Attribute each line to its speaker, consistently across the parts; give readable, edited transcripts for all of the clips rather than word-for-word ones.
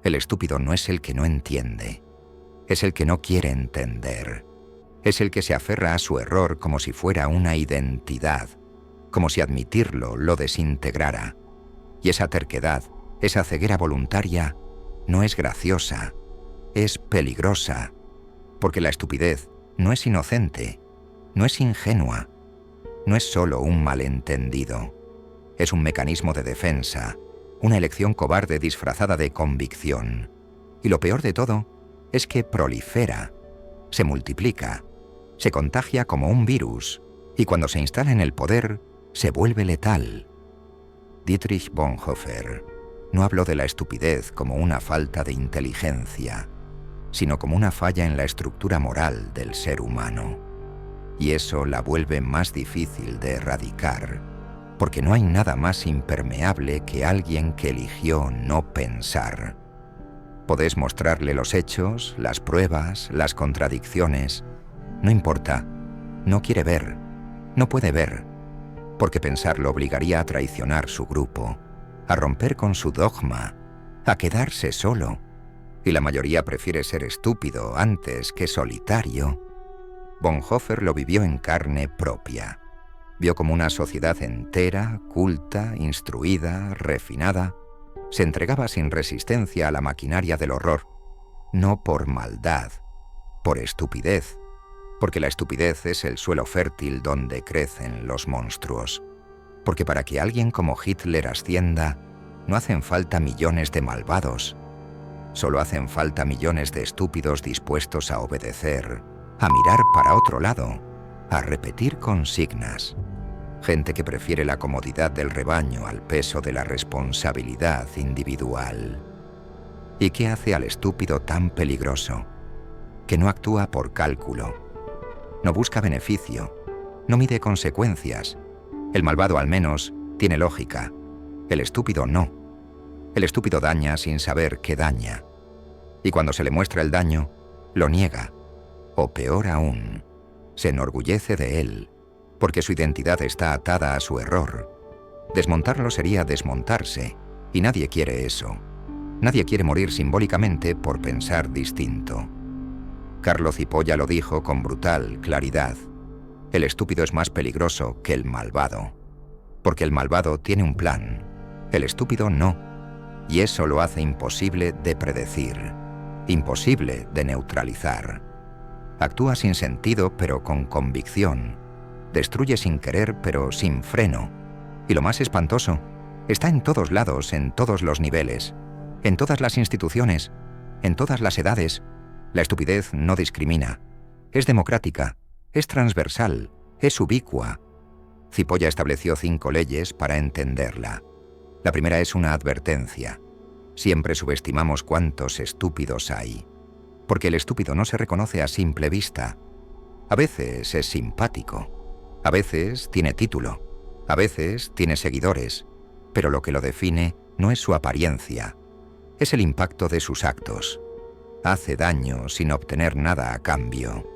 Speaker 1: El estúpido no es el que no entiende, es el que no quiere entender. Es el que se aferra a su error como si fuera una identidad, como si admitirlo lo desintegrara. Y esa terquedad, esa ceguera voluntaria, no es graciosa, es peligrosa, porque la estupidez no es inocente, no es ingenua, no es solo un malentendido. Es un mecanismo de defensa, una elección cobarde disfrazada de convicción. Y lo peor de todo es que prolifera, se multiplica, se contagia como un virus, y cuando se instala en el poder, se vuelve letal. Dietrich Bonhoeffer no habló de la estupidez como una falta de inteligencia, sino como una falla en la estructura moral del ser humano. Y eso la vuelve más difícil de erradicar, porque no hay nada más impermeable que alguien que eligió no pensar. Podés mostrarle los hechos, las pruebas, las contradicciones. No importa, no quiere ver, no puede ver, porque pensar lo obligaría a traicionar su grupo, a romper con su dogma, a quedarse solo. Y la mayoría prefiere ser estúpido antes que solitario. Bonhoeffer lo vivió en carne propia. Vio como una sociedad entera, culta, instruida, refinada, se entregaba sin resistencia a la maquinaria del horror, no por maldad, por estupidez, porque la estupidez es el suelo fértil donde crecen los monstruos. Porque para que alguien como Hitler ascienda, no hacen falta millones de malvados, solo hacen falta millones de estúpidos dispuestos a obedecer, a mirar para otro lado, a repetir consignas. Gente que prefiere la comodidad del rebaño al peso de la responsabilidad individual. ¿Y qué hace al estúpido tan peligroso? Que no actúa por cálculo, no busca beneficio, no mide consecuencias. El malvado al menos tiene lógica, el estúpido no. El estúpido daña sin saber qué daña. Y cuando se le muestra el daño, lo niega. O peor aún, se enorgullece de él, porque su identidad está atada a su error. Desmontarlo sería desmontarse, y nadie quiere eso. Nadie quiere morir simbólicamente por pensar distinto. Carlo Cipolla lo dijo con brutal claridad. El estúpido es más peligroso que el malvado, porque el malvado tiene un plan, el estúpido no, y eso lo hace imposible de predecir, imposible de neutralizar. Actúa sin sentido pero con convicción, destruye sin querer pero sin freno, y lo más espantoso, está en todos lados, en todos los niveles, en todas las instituciones, en todas las edades. La estupidez no discrimina, es democrática, es transversal, es ubicua. Cipolla estableció 5 leyes para entenderla. La primera es una advertencia. Siempre subestimamos cuántos estúpidos hay, porque el estúpido no se reconoce a simple vista. A veces es simpático, a veces tiene título, a veces tiene seguidores, pero lo que lo define no es su apariencia, es el impacto de sus actos. Hace daño sin obtener nada a cambio,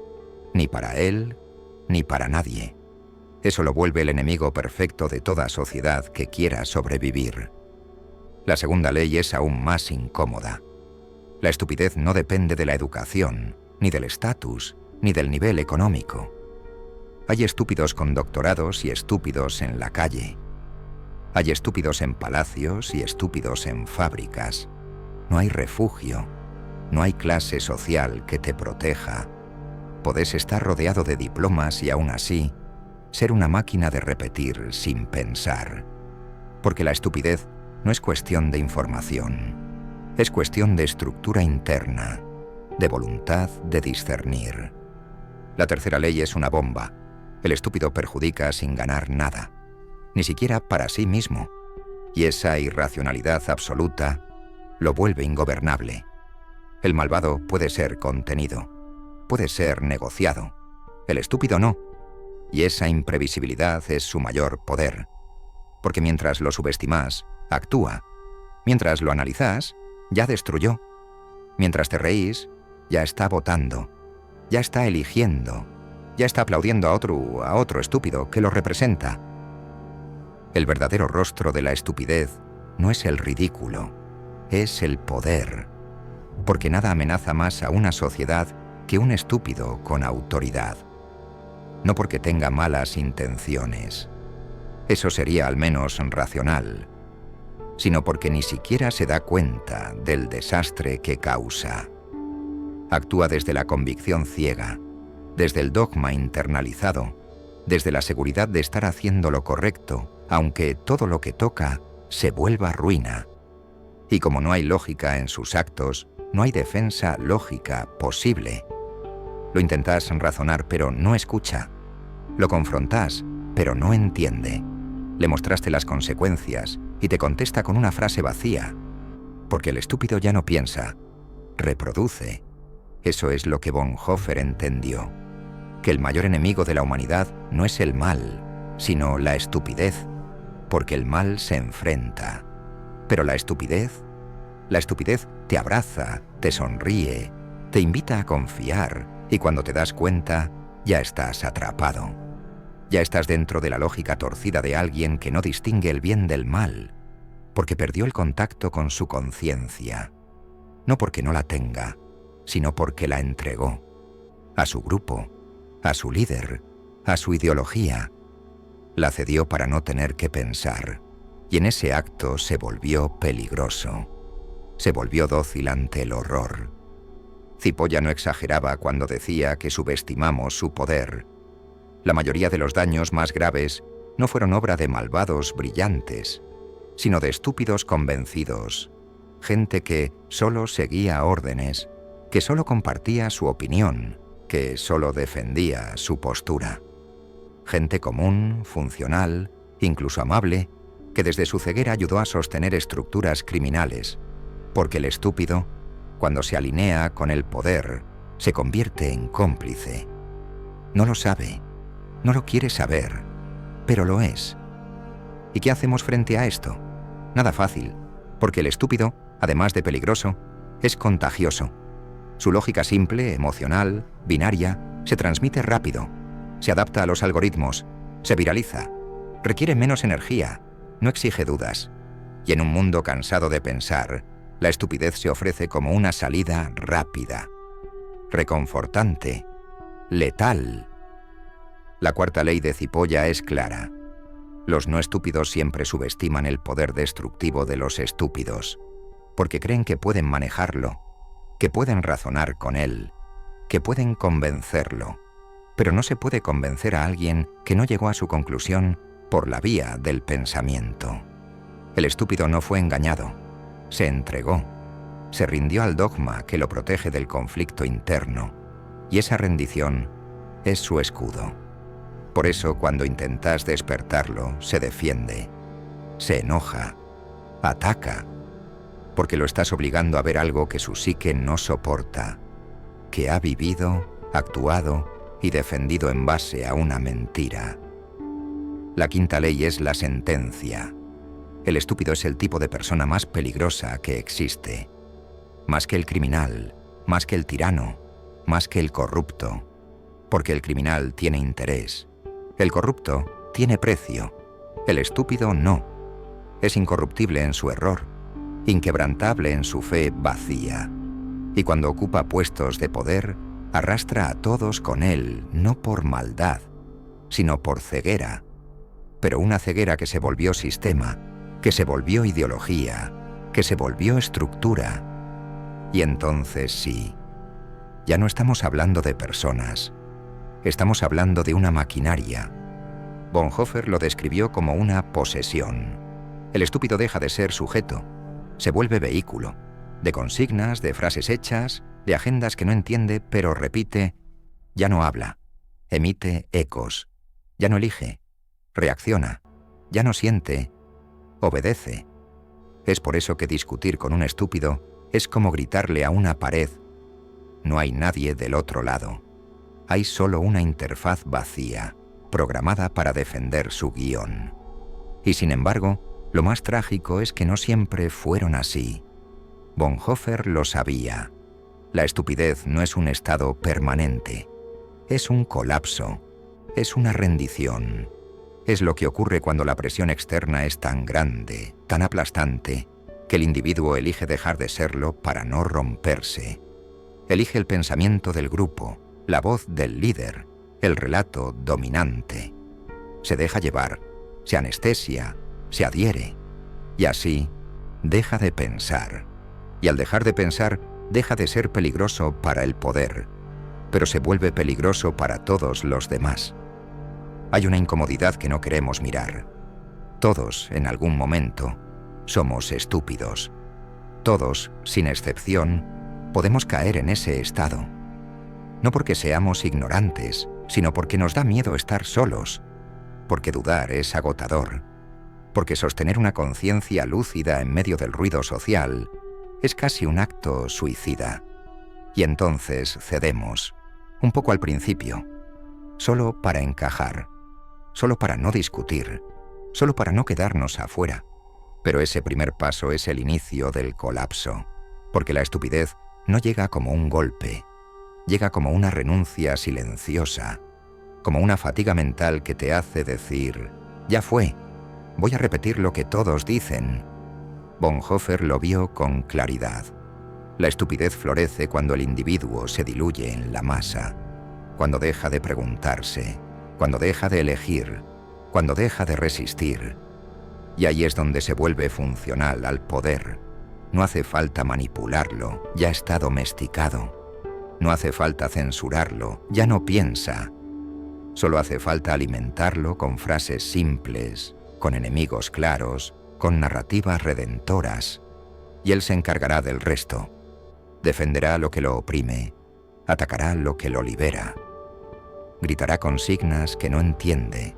Speaker 1: ni para él, ni para nadie. Eso lo vuelve el enemigo perfecto de toda sociedad que quiera sobrevivir. La segunda ley es aún más incómoda. La estupidez no depende de la educación, ni del estatus, ni del nivel económico. Hay estúpidos con doctorados y estúpidos en la calle. Hay estúpidos en palacios y estúpidos en fábricas. No hay refugio, no hay clase social que te proteja. Podés estar rodeado de diplomas y aún así ser una máquina de repetir sin pensar. Porque la estupidez no es cuestión de información, es cuestión de estructura interna, de voluntad de discernir. La tercera ley es una bomba. El estúpido perjudica sin ganar nada, ni siquiera para sí mismo, y esa irracionalidad absoluta lo vuelve ingobernable. El malvado puede ser contenido, puede ser negociado, el estúpido no, y esa imprevisibilidad es su mayor poder, porque mientras lo subestimas, actúa, mientras lo analizas, ya destruyó, mientras te reís, ya está votando, ya está eligiendo, ya está aplaudiendo a otro estúpido que lo representa. El verdadero rostro de la estupidez no es el ridículo, es el poder, porque nada amenaza más a una sociedad que un estúpido con autoridad. No porque tenga malas intenciones, eso sería al menos racional, sino porque ni siquiera se da cuenta del desastre que causa. Actúa desde la convicción ciega, desde el dogma internalizado, desde la seguridad de estar haciendo lo correcto, aunque todo lo que toca se vuelva ruina. Y como no hay lógica en sus actos, no hay defensa lógica posible. Lo intentas razonar, pero no escucha. Lo confrontas, pero no entiende. Le mostraste las consecuencias y te contesta con una frase vacía, porque el estúpido ya no piensa, reproduce. Eso es lo que Bonhoeffer entendió, que el mayor enemigo de la humanidad no es el mal, sino la estupidez, porque el mal se enfrenta. Pero la estupidez te abraza, te sonríe, te invita a confiar, y cuando te das cuenta, ya estás atrapado. Ya estás dentro de la lógica torcida de alguien que no distingue el bien del mal, porque perdió el contacto con su conciencia. No porque no la tenga, sino porque la entregó a su grupo, a su líder, a su ideología. La cedió para no tener que pensar, y en ese acto se volvió peligroso. Se volvió dócil ante el horror. Cipolla no exageraba cuando decía que subestimamos su poder. La mayoría de los daños más graves no fueron obra de malvados brillantes, sino de estúpidos convencidos, gente que solo seguía órdenes, que solo compartía su opinión, que solo defendía su postura. Gente común, funcional, incluso amable, que desde su ceguera ayudó a sostener estructuras criminales, porque el estúpido, cuando se alinea con el poder, se convierte en cómplice. No lo sabe, no lo quiere saber, pero lo es. ¿Y qué hacemos frente a esto? Nada fácil, porque el estúpido, además de peligroso, es contagioso. Su lógica simple, emocional, binaria, se transmite rápido, se adapta a los algoritmos, se viraliza, requiere menos energía, no exige dudas. Y en un mundo cansado de pensar, la estupidez se ofrece como una salida rápida, reconfortante, letal. La cuarta ley de Cipolla es clara. Los no estúpidos siempre subestiman el poder destructivo de los estúpidos, porque creen que pueden manejarlo, que pueden razonar con él, que pueden convencerlo. Pero no se puede convencer a alguien que no llegó a su conclusión por la vía del pensamiento. El estúpido no fue engañado, se entregó, se rindió al dogma que lo protege del conflicto interno, y esa rendición es su escudo. Por eso, cuando intentas despertarlo, se defiende, se enoja, ataca, porque lo estás obligando a ver algo que su psique no soporta, que ha vivido, actuado y defendido en base a una mentira. La quinta ley es la sentencia. El estúpido es el tipo de persona más peligrosa que existe. Más que el criminal, más que el tirano, más que el corrupto. Porque el criminal tiene interés. El corrupto tiene precio. El estúpido no. Es incorruptible en su error, inquebrantable en su fe vacía. Y cuando ocupa puestos de poder, arrastra a todos con él, no por maldad, sino por ceguera. Pero una ceguera que se volvió sistema, que se volvió ideología, que se volvió estructura. Y entonces sí, ya no estamos hablando de personas, estamos hablando de una maquinaria. Bonhoeffer lo describió como una posesión. El estúpido deja de ser sujeto, se vuelve vehículo, de consignas, de frases hechas, de agendas que no entiende, pero repite. Ya no habla, emite ecos, ya no elige, reacciona, ya no siente, obedece. Es por eso que discutir con un estúpido es como gritarle a una pared. No hay nadie del otro lado. Hay solo una interfaz vacía, programada para defender su guión. Y sin embargo, lo más trágico es que no siempre fueron así. Bonhoeffer lo sabía. La estupidez no es un estado permanente. Es un colapso. Es una rendición. Es lo que ocurre cuando la presión externa es tan grande, tan aplastante, que el individuo elige dejar de serlo para no romperse. Elige el pensamiento del grupo, la voz del líder, el relato dominante. Se deja llevar, se anestesia, se adhiere, y así deja de pensar. Y al dejar de pensar, deja de ser peligroso para el poder, pero se vuelve peligroso para todos los demás. Hay una incomodidad que no queremos mirar. Todos, en algún momento, somos estúpidos. Todos, sin excepción, podemos caer en ese estado. No porque seamos ignorantes, sino porque nos da miedo estar solos, porque dudar es agotador, porque sostener una conciencia lúcida en medio del ruido social es casi un acto suicida. Y entonces cedemos, un poco al principio, solo para encajar, solo para no discutir, solo para no quedarnos afuera. Pero ese primer paso es el inicio del colapso, porque la estupidez no llega como un golpe, llega como una renuncia silenciosa, como una fatiga mental que te hace decir, ya fue, voy a repetir lo que todos dicen. Bonhoeffer lo vio con claridad. La estupidez florece cuando el individuo se diluye en la masa, cuando deja de preguntarse, cuando deja de elegir, cuando deja de resistir. Y ahí es donde se vuelve funcional al poder. No hace falta manipularlo, ya está domesticado. No hace falta censurarlo, ya no piensa. Solo hace falta alimentarlo con frases simples, con enemigos claros, con narrativas redentoras. Y él se encargará del resto. Defenderá lo que lo oprime, atacará lo que lo libera. Gritará consignas que no entiende,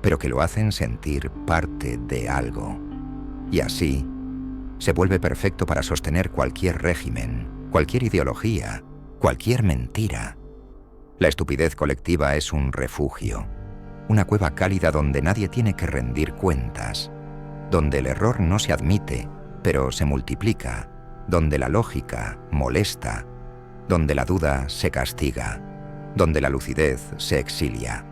Speaker 1: pero que lo hacen sentir parte de algo. Y así, se vuelve perfecto para sostener cualquier régimen, cualquier ideología, cualquier mentira. La estupidez colectiva es un refugio, una cueva cálida donde nadie tiene que rendir cuentas, donde el error no se admite, pero se multiplica, donde la lógica molesta, donde la duda se castiga, donde la lucidez se exilia.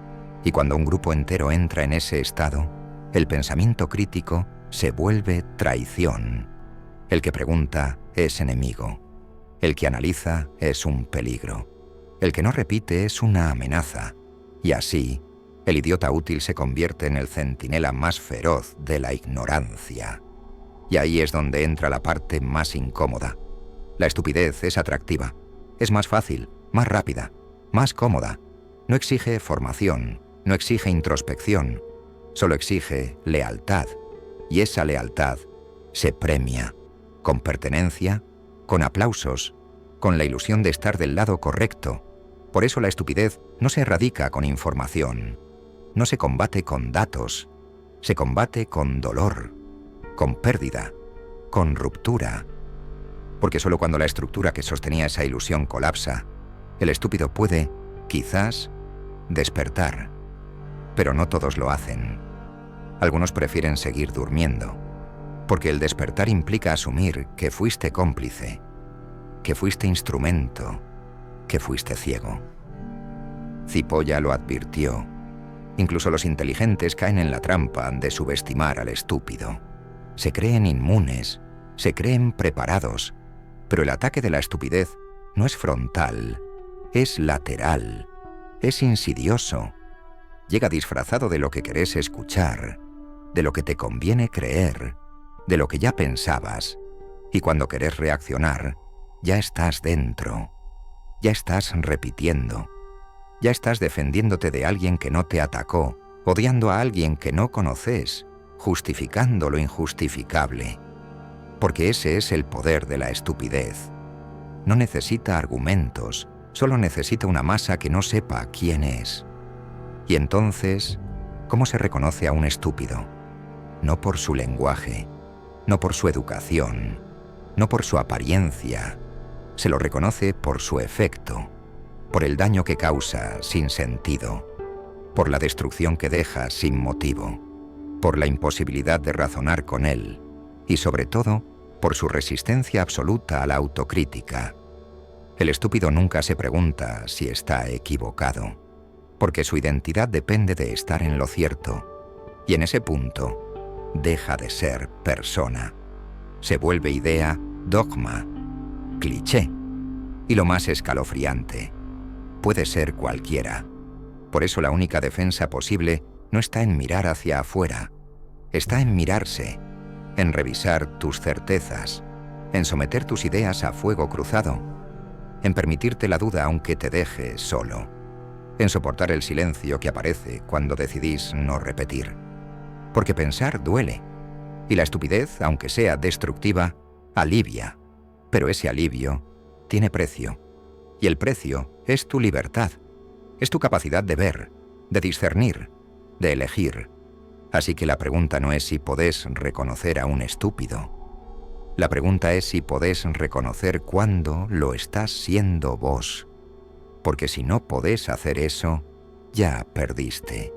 Speaker 1: Y cuando un grupo entero entra en ese estado, el pensamiento crítico se vuelve traición. El que pregunta es enemigo. El que analiza es un peligro. El que no repite es una amenaza. Y así, el idiota útil se convierte en el centinela más feroz de la ignorancia. Y ahí es donde entra la parte más incómoda. La estupidez es atractiva. Es más fácil, más rápida, más cómoda. No exige formación. No exige introspección, solo exige lealtad, y esa lealtad se premia, con pertenencia, con aplausos, con la ilusión de estar del lado correcto. Por eso la estupidez no se erradica con información, no se combate con datos, se combate con dolor, con pérdida, con ruptura. Porque solo cuando la estructura que sostenía esa ilusión colapsa, el estúpido puede, quizás, despertar. Pero no todos lo hacen. Algunos prefieren seguir durmiendo, porque el despertar implica asumir que fuiste cómplice, que fuiste instrumento, que fuiste ciego. Cipolla lo advirtió. Incluso los inteligentes caen en la trampa de subestimar al estúpido. Se creen inmunes, se creen preparados, pero el ataque de la estupidez no es frontal, es lateral, es insidioso. Llega disfrazado de lo que querés escuchar, de lo que te conviene creer, de lo que ya pensabas, y cuando querés reaccionar, ya estás dentro, ya estás repitiendo, ya estás defendiéndote de alguien que no te atacó, odiando a alguien que no conoces, justificando lo injustificable. Porque ese es el poder de la estupidez. No necesita argumentos, solo necesita una masa que no sepa quién es. Y entonces, ¿cómo se reconoce a un estúpido? No por su lenguaje, no por su educación, no por su apariencia. Se lo reconoce por su efecto, por el daño que causa sin sentido, por la destrucción que deja sin motivo, por la imposibilidad de razonar con él y, sobre todo, por su resistencia absoluta a la autocrítica. El estúpido nunca se pregunta si está equivocado, porque su identidad depende de estar en lo cierto, y en ese punto deja de ser persona. Se vuelve idea, dogma, cliché. Y lo más escalofriante, puede ser cualquiera. Por eso la única defensa posible no está en mirar hacia afuera, está en mirarse, en revisar tus certezas, en someter tus ideas a fuego cruzado, en permitirte la duda aunque te deje solo, en soportar el silencio que aparece cuando decidís no repetir. Porque pensar duele, y la estupidez, aunque sea destructiva, alivia, pero ese alivio tiene precio, y el precio es tu libertad, es tu capacidad de ver, de discernir, de elegir. Así que la pregunta no es si podés reconocer a un estúpido. La pregunta es si podés reconocer cuándo lo estás siendo vos. Porque si no podés hacer eso, ya perdiste.